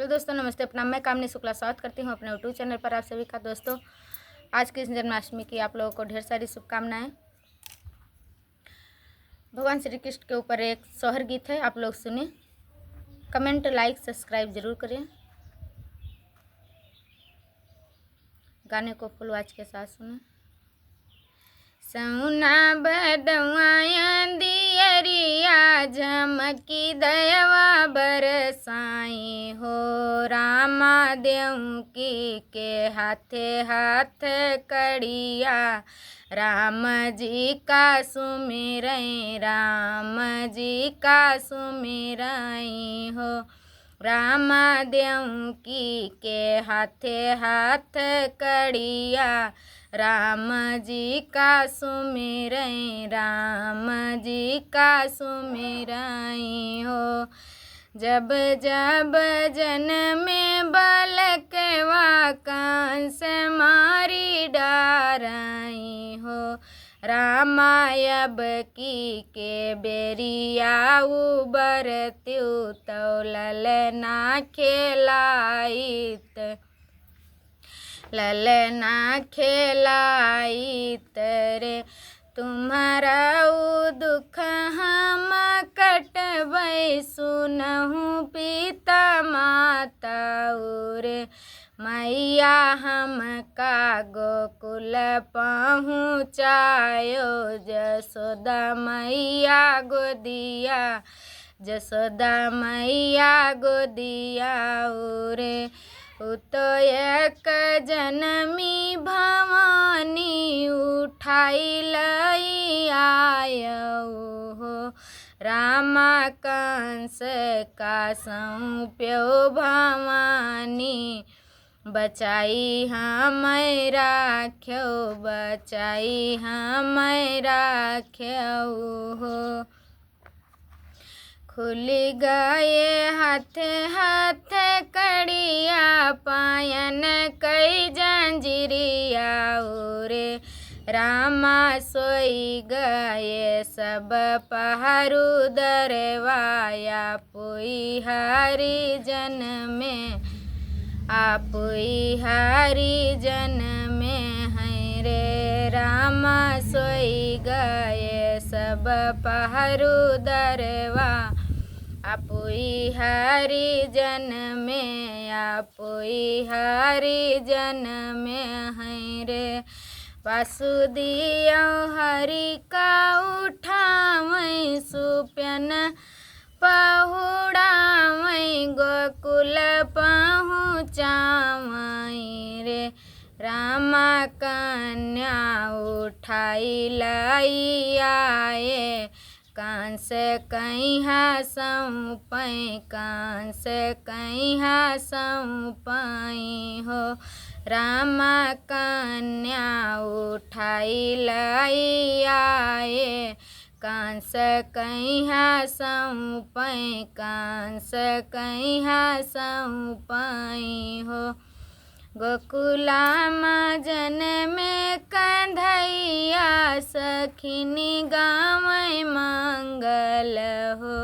Hello दोस्तों, नमस्ते। अपना मैं कामनी शुक्ला स्वागत करती हूँ अपने यूट्यूब चैनल पर आप सभी का। दोस्तों, आज की जन्माष्टमी की आप लोगों को ढेर सारी शुभकामनाएं। भगवान श्री कृष्ण के ऊपर एक सोहर गीत है, आप लोग सुने। कमेंट, लाइक, सब्सक्राइब जरूर करें। गाने को फुल आवाज के साथ सुने। सौना बदवाया दियरिया झमकी दयवा बरसाई हो, रामा देवकी के हाथे हाथ कड़िया, राम जी का सुमिरई, राम जी का सुमिरई हो। रामा देवकी के हाथे हाथ कड़िया, राम जी का सुमिरई, राम जी का सुमिरई हो। जब जब जन्मे बालकवा कंस मारी डारई हो, रामायब की के बेरिया उबरत्यु तो ललना खेलाइत, ललना खेलाइत रे। तुम्हारा दुख हम कटबै, सुनहु पिता माता रे। मैया हम का गोकुल पहुँचायो, जसोदा मैया गोदिया, जसोदा मैया गोदिया रे। तो एक जनमी भवानी उठाई लई आयो हो, रामा कंस का सौंप्यो भवानी, बचाई हमें राख्यो, बचाई हमें राख्यो हो। खुल गए हाथ हाथ कड़िया, पायन कई जंजीरिया रे। रामा सोई गए सब पहरू दरवाया, पुई हरि जन में, आपुई हरि जन में है रे। रामा सोई गए सब पहरू दरवा, आपुई हरि जन में, आपुई हरि जन में है रे। वासुदेव हरि का उठावै, सुप्यन पहुड़ावै, गोकुल पहुँचावै रे। रामा कन्या उठाई लाई आए, कंस कहिया सौंपई, कंस कहिया सौंपई हो। रामा कन्या उठाई लाई आए, कंस कहिया सौंपई, कंस कहिया सौंपई हो। गोकुला जनमे कंधैया, सखिनी गावै मंगल हो,